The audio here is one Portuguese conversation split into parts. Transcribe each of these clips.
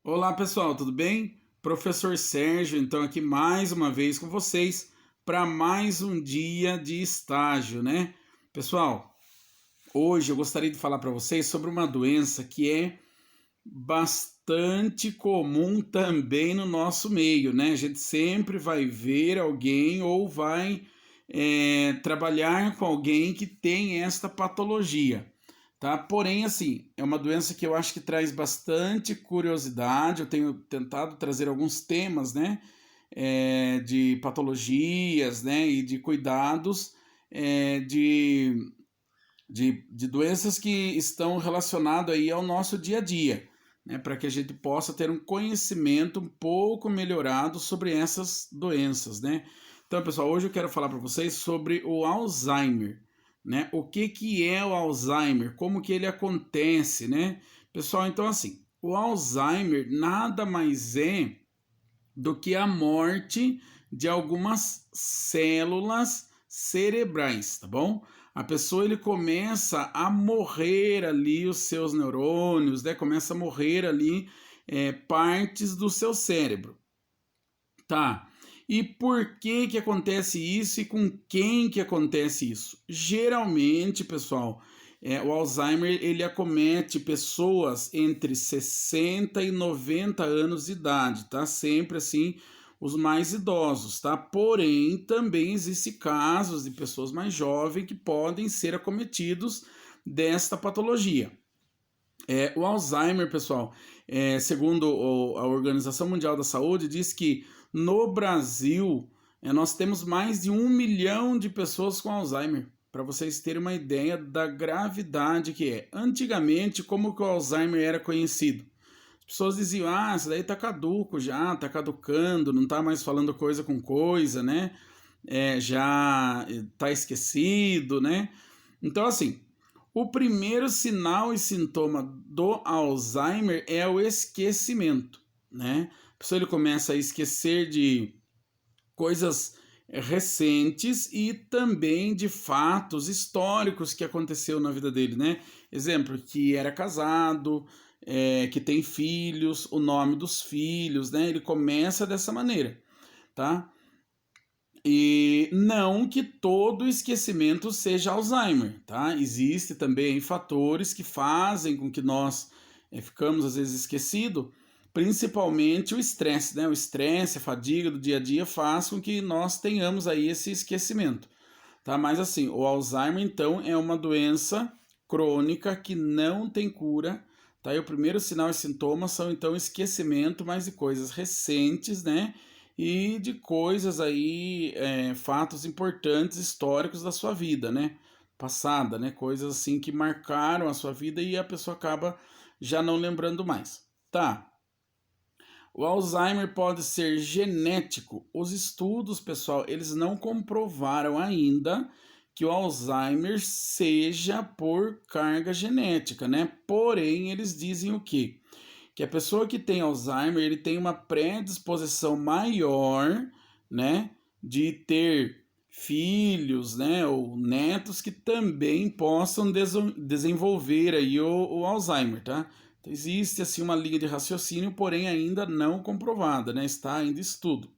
Olá pessoal, tudo bem? Professor Sérgio, então aqui mais uma vez com vocês para mais um dia de estágio, né? Pessoal, hoje eu gostaria de falar para vocês sobre uma doença que é bastante comum também no nosso meio, né? A gente sempre vai ver alguém ou vai trabalhar com alguém que tem esta patologia, tá? Porém, assim, é uma doença que eu acho que traz bastante curiosidade. Eu tenho tentado trazer alguns temas, né? De patologias, né? E de cuidados é, de, de doenças que estão relacionadas aí ao nosso dia a dia, né? Para que a gente possa ter um conhecimento um pouco melhorado sobre essas doenças, né? Então, pessoal, hoje eu quero falar para vocês sobre o Alzheimer, né? O que é o Alzheimer? Como que ele acontece, né? Pessoal, então assim, o Alzheimer nada mais é do que a morte de algumas células cerebrais, tá bom? A pessoa ele começa a morrer ali os seus neurônios, né? Começa a morrer ali partes do seu cérebro, tá? E por que acontece isso e com quem que acontece isso? Geralmente, pessoal, o Alzheimer ele acomete pessoas entre 60 e 90 anos de idade, tá? Sempre assim, os mais idosos, tá? Porém, também existem casos de pessoas mais jovens que podem ser acometidos desta patologia. O Alzheimer, pessoal, segundo a Organização Mundial da Saúde, diz que no Brasil nós temos mais de 1 milhão de pessoas com Alzheimer. Para vocês terem uma ideia da gravidade que é. Antigamente, como que o Alzheimer era conhecido? As pessoas diziam, isso daí tá caduco já, tá caducando, não tá mais falando coisa com coisa, né? Já tá esquecido, né? Então, assim, o primeiro sinal e sintoma do Alzheimer é o esquecimento, né? A pessoa ele começa a esquecer de coisas recentes e também de fatos históricos que aconteceu na vida dele, né? Exemplo, que era casado, que tem filhos, o nome dos filhos, né? Ele começa dessa maneira, tá? E não que todo esquecimento seja Alzheimer, tá? Existe também fatores que fazem com que nós ficamos às vezes esquecidos, principalmente o estresse, né? O estresse, a fadiga do dia a dia faz com que nós tenhamos aí esse esquecimento, tá? Mas assim, o Alzheimer então é uma doença crônica que não tem cura, tá? E o primeiro sinal e sintomas são então esquecimento, mas de coisas recentes, né? E de coisas aí, fatos importantes históricos da sua vida, né? Passada, né? Coisas assim que marcaram a sua vida e a pessoa acaba já não lembrando mais. Tá. O Alzheimer pode ser genético. Os estudos, pessoal, eles não comprovaram ainda que o Alzheimer seja por carga genética, né? Porém, eles dizem o quê? Que a pessoa que tem Alzheimer, ele tem uma predisposição maior, né, de ter filhos, né, ou netos que também possam desenvolver aí o Alzheimer, tá? Então, existe assim uma linha de raciocínio, porém ainda não comprovada, né? Está ainda em estudo.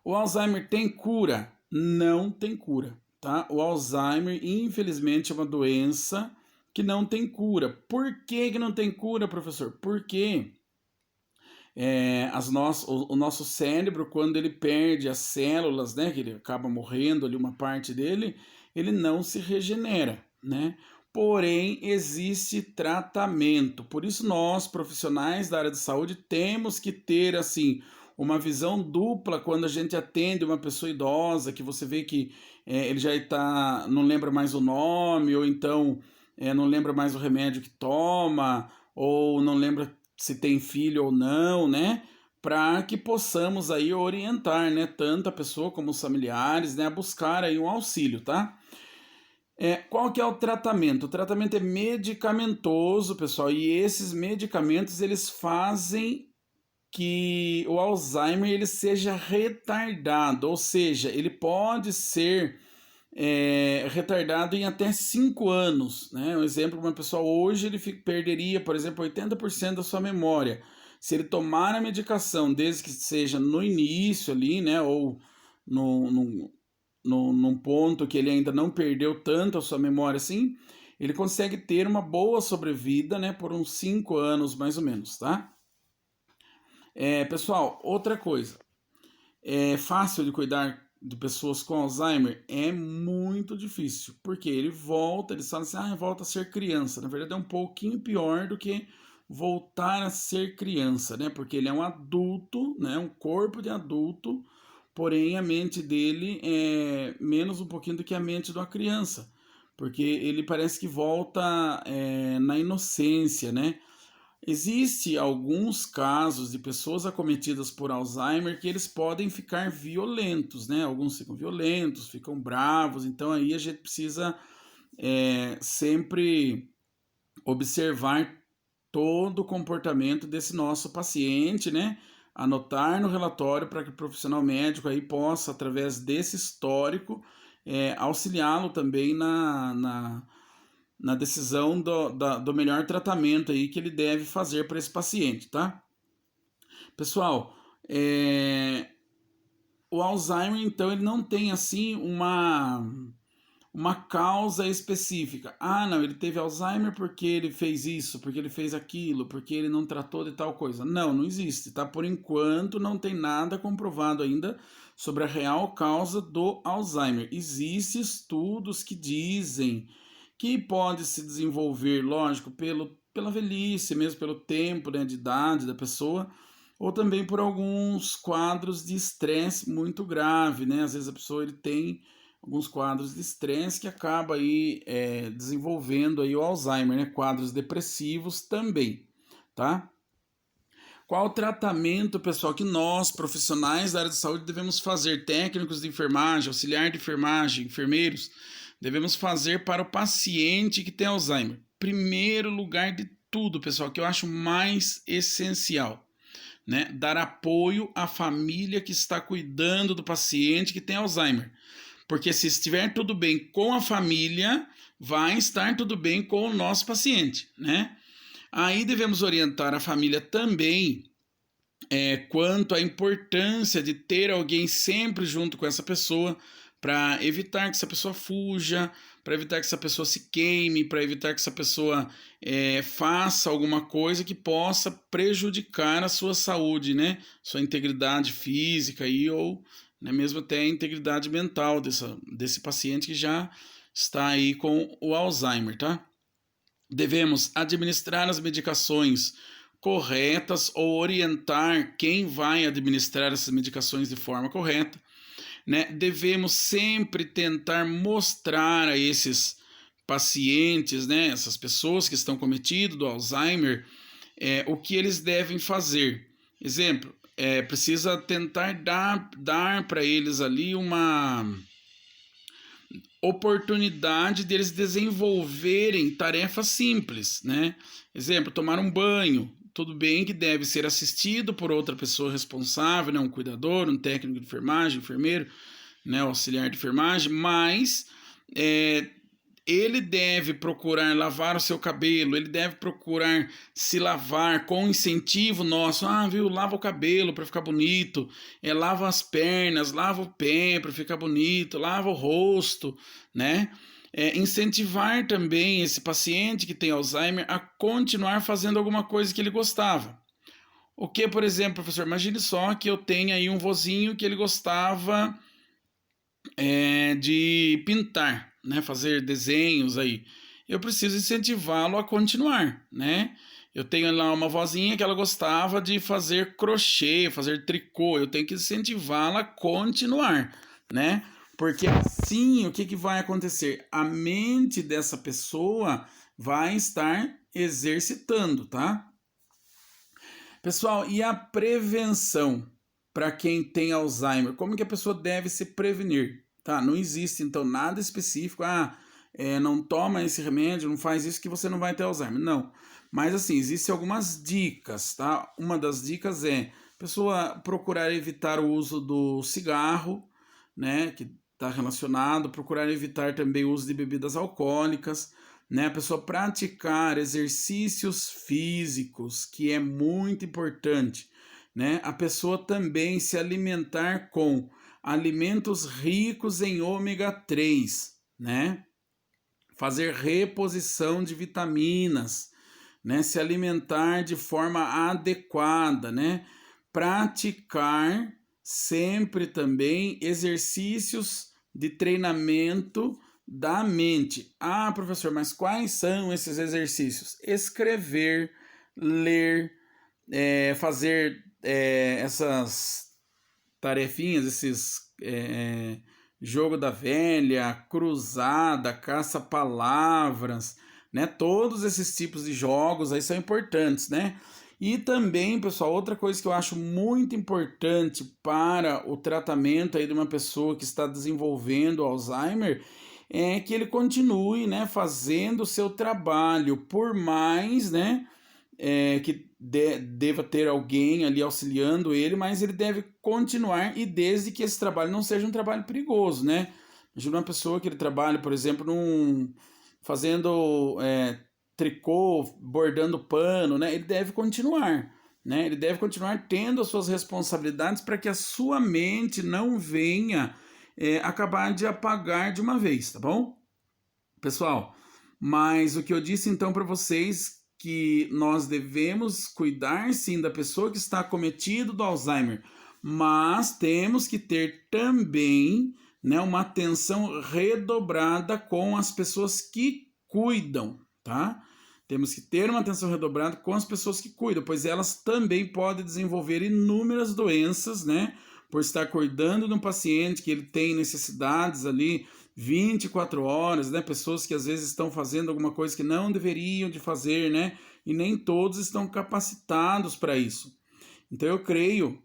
O Alzheimer tem cura? Não tem cura, tá? O Alzheimer, infelizmente, é uma doença que não tem cura. Por que não tem cura, professor? Porque o nosso cérebro, quando ele perde as células, né, que ele acaba morrendo ali uma parte dele, ele não se regenera, né? Porém, existe tratamento. Por isso, nós, profissionais da área de saúde, temos que ter, assim, uma visão dupla quando a gente atende uma pessoa idosa, que você vê que ele já está, não lembra mais o nome, ou então não lembra mais o remédio que toma, ou não lembra se tem filho ou não, né? Para que possamos aí orientar, né, tanto a pessoa como os familiares, né, a buscar aí um auxílio, tá? Qual que é o tratamento? O tratamento é medicamentoso, pessoal, e esses medicamentos eles fazem que o Alzheimer ele seja retardado, ou seja, ele pode ser retardado em até 5 anos, né? Um exemplo, uma pessoa hoje ele perderia, por exemplo, 80% da sua memória. Se ele tomar a medicação, desde que seja no início ali, né? Ou num ponto que ele ainda não perdeu tanto a sua memória assim, ele consegue ter uma boa sobrevida, né? Por uns 5 anos mais ou menos, tá? Pessoal, outra coisa. É fácil de cuidar de pessoas com Alzheimer? É muito difícil, porque eles falam assim, volta a ser criança. Na verdade é um pouquinho pior do que voltar a ser criança, né? Porque ele é um adulto, né? Um corpo de adulto, porém a mente dele é menos um pouquinho do que a mente de uma criança, porque ele parece que volta na inocência, né? Existe alguns casos de pessoas acometidas por Alzheimer que eles podem ficar violentos, né? Alguns ficam violentos, ficam bravos, então aí a gente precisa sempre observar todo o comportamento desse nosso paciente, né? Anotar no relatório para que o profissional médico aí possa, através desse histórico, auxiliá-lo também na decisão do melhor tratamento aí que ele deve fazer para esse paciente, tá? Pessoal, o Alzheimer, então, ele não tem assim uma causa específica. Ah, não, ele teve Alzheimer porque ele fez isso, porque ele fez aquilo, porque ele não tratou de tal coisa. Não, não existe, tá? Por enquanto não tem nada comprovado ainda sobre a real causa do Alzheimer. Existem estudos que dizem que pode se desenvolver, lógico, pela velhice, mesmo pelo tempo, né, de idade da pessoa, ou também por alguns quadros de estresse muito grave, né? Às vezes a pessoa ele tem alguns quadros de estresse que acaba aí desenvolvendo aí o Alzheimer, né? Quadros depressivos também, tá? Qual o tratamento, pessoal, que nós, profissionais da área de saúde, devemos fazer? Técnicos de enfermagem, auxiliar de enfermagem, enfermeiros, devemos fazer para o paciente que tem Alzheimer? Primeiro lugar de tudo, pessoal, que eu acho mais essencial, né? Dar apoio à família que está cuidando do paciente que tem Alzheimer. Porque se estiver tudo bem com a família, vai estar tudo bem com o nosso paciente, né? Aí devemos orientar a família também quanto à importância de ter alguém sempre junto com essa pessoa para evitar que essa pessoa fuja, para evitar que essa pessoa se queime, para evitar que essa pessoa faça alguma coisa que possa prejudicar a sua saúde, né? Sua integridade física aí, ou né, mesmo até a integridade mental desse paciente que já está aí com o Alzheimer, tá? Devemos administrar as medicações corretas ou orientar quem vai administrar essas medicações de forma correta, né? Devemos sempre tentar mostrar a esses pacientes, né, essas pessoas que estão cometidas do Alzheimer, o que eles devem fazer. Exemplo, precisa tentar dar para eles ali uma oportunidade deles desenvolverem tarefas simples, né? Exemplo, tomar um banho. Tudo bem que deve ser assistido por outra pessoa responsável, né? Um cuidador, um técnico de enfermagem, enfermeiro, né? Auxiliar de enfermagem, mas ele deve procurar lavar o seu cabelo, ele deve procurar se lavar com incentivo nosso. Ah, viu, lava o cabelo para ficar bonito, lava as pernas, lava o pé para ficar bonito, lava o rosto, né? Incentivar também esse paciente que tem Alzheimer a continuar fazendo alguma coisa que ele gostava. O que, por exemplo, professor, imagine só que eu tenho aí um vozinho que ele gostava de pintar, né, fazer desenhos aí. Eu preciso incentivá-lo a continuar, né? Eu tenho lá uma vozinha que ela gostava de fazer crochê, fazer tricô. Eu tenho que incentivá-la a continuar, né? Porque assim, o que vai acontecer? A mente dessa pessoa vai estar exercitando, tá? Pessoal, e a prevenção para quem tem Alzheimer? Como que a pessoa deve se prevenir? Tá, não existe então nada específico. Não toma esse remédio, não faz isso que você não vai ter Alzheimer. Não. Mas assim, existem algumas dicas, tá? Uma das dicas é a pessoa procurar evitar o uso do cigarro, né? Que está relacionado, procurar evitar também o uso de bebidas alcoólicas, né? A pessoa praticar exercícios físicos, que é muito importante, né? A pessoa também se alimentar com alimentos ricos em ômega 3, né? Fazer reposição de vitaminas, né? Se alimentar de forma adequada, né? Praticar sempre também exercícios de treinamento da mente. Ah, professor, mas quais são esses exercícios? Escrever, ler, fazer essas tarefinhas, esses jogo da velha, cruzada, caça-palavras, né? Todos esses tipos de jogos aí são importantes, né? E também, pessoal, outra coisa que eu acho muito importante para o tratamento aí de uma pessoa que está desenvolvendo Alzheimer é que ele continue, né, fazendo o seu trabalho, por mais, né, que deva ter alguém ali auxiliando ele, mas ele deve continuar, e desde que esse trabalho não seja um trabalho perigoso, né? Imagina uma pessoa que ele trabalha, por exemplo, fazendo tricô, bordando pano, né? Ele deve continuar, né? Ele deve continuar tendo as suas responsabilidades para que a sua mente não venha acabar de apagar de uma vez, tá bom? Pessoal, mas o que eu disse então para vocês que nós devemos cuidar sim da pessoa que está acometido do Alzheimer, mas temos que ter também, né, uma atenção redobrada com as pessoas que cuidam, tá? Temos que ter uma atenção redobrada com as pessoas que cuidam, pois elas também podem desenvolver inúmeras doenças, né? Por estar cuidando de um paciente que ele tem necessidades ali 24 horas, né? Pessoas que às vezes estão fazendo alguma coisa que não deveriam de fazer, né? E nem todos estão capacitados para isso. Então eu creio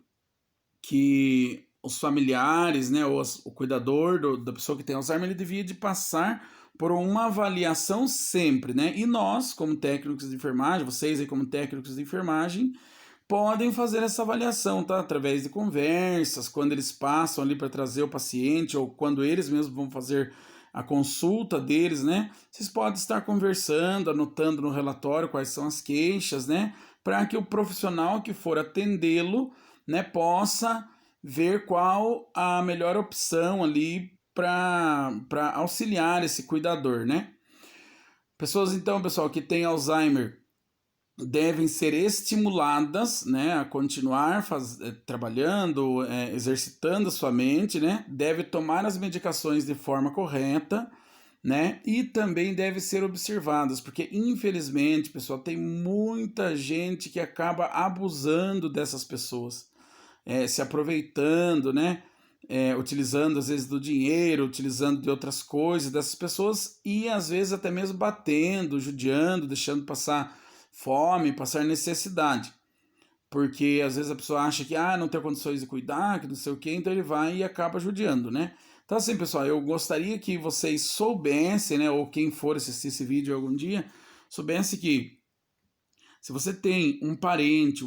que os familiares, né, o cuidador da pessoa que tem Alzheimer, ele devia de passar por uma avaliação sempre, né? E nós, como técnicos de enfermagem, vocês aí como técnicos de enfermagem, podem fazer essa avaliação, tá? Através de conversas, quando eles passam ali para trazer o paciente ou quando eles mesmos vão fazer a consulta deles, né? Vocês podem estar conversando, anotando no relatório quais são as queixas, né? Para que o profissional que for atendê-lo, né, possa ver qual a melhor opção ali para auxiliar esse cuidador, né? Pessoas então, pessoal, que têm Alzheimer devem ser estimuladas, né, a continuar trabalhando, exercitando a sua mente, né? Deve tomar as medicações de forma correta, né? E também deve ser observadas, porque infelizmente, pessoal, tem muita gente que acaba abusando dessas pessoas, se aproveitando, né? Utilizando às vezes do dinheiro, utilizando de outras coisas dessas pessoas e às vezes até mesmo batendo, judiando, deixando passar fome, passar necessidade. Porque às vezes a pessoa acha que não tem condições de cuidar, que não sei o que, então ele vai e acaba judiando, né? Então assim, pessoal, eu gostaria que vocês soubessem, né, ou quem for assistir esse vídeo algum dia, soubesse que se você tem um parente,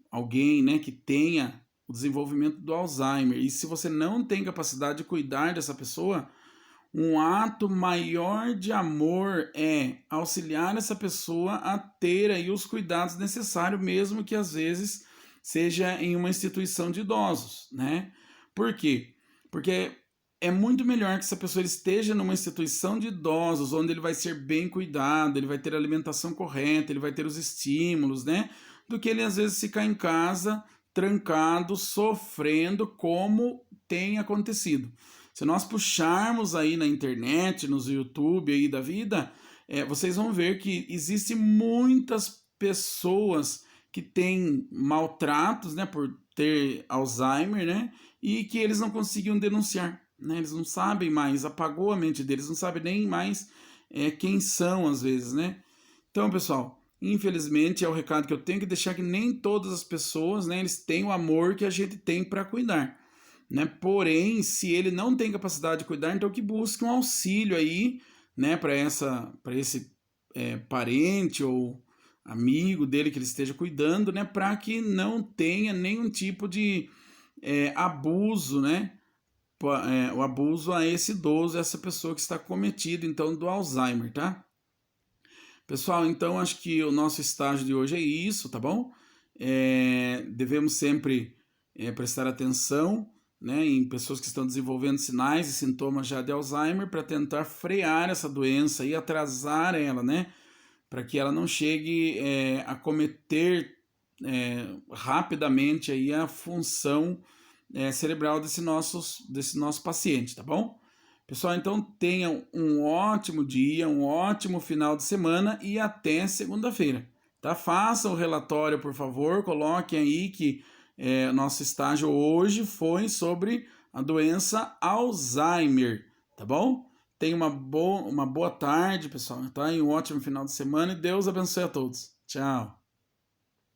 alguém, né, que tenha o desenvolvimento do Alzheimer, e se você não tem capacidade de cuidar dessa pessoa, um ato maior de amor é auxiliar essa pessoa a ter aí os cuidados necessários, mesmo que às vezes seja em uma instituição de idosos, né? Por quê? Porque é muito melhor que essa pessoa esteja numa instituição de idosos, onde ele vai ser bem cuidado, ele vai ter a alimentação correta, ele vai ter os estímulos, né? Do que ele às vezes ficar em casa, trancado, sofrendo, como tem acontecido. Se nós puxarmos aí na internet, nos YouTube aí da vida, vocês vão ver que existem muitas pessoas que têm maltratos, né, por ter Alzheimer, né, e que eles não conseguiam denunciar, né, eles não sabem mais, apagou a mente deles, não sabem nem mais quem são às vezes, né. Então, pessoal, infelizmente é o recado que eu tenho que deixar, que nem todas as pessoas, né, eles têm o amor que a gente tem para cuidar, né? Porém, se ele não tem capacidade de cuidar, então que busque um auxílio aí, né, para esse parente ou amigo dele que ele esteja cuidando, né, para que não tenha nenhum tipo de abuso, né, o abuso a esse idoso, essa pessoa que está cometida, então, do Alzheimer, tá? Pessoal, então acho que o nosso estágio de hoje é isso, tá bom? Devemos sempre prestar atenção, né, em pessoas que estão desenvolvendo sinais e sintomas já de Alzheimer para tentar frear essa doença e atrasar ela, né? Para que ela não chegue a cometer rapidamente aí a função cerebral desse nosso paciente, tá bom? Pessoal, então tenham um ótimo dia, um ótimo final de semana e até segunda-feira, tá? Façam o relatório, por favor, coloquem aí que nosso estágio hoje foi sobre a doença Alzheimer, tá bom? Tenha uma boa tarde, pessoal, tá? E um ótimo final de semana e Deus abençoe a todos. Tchau.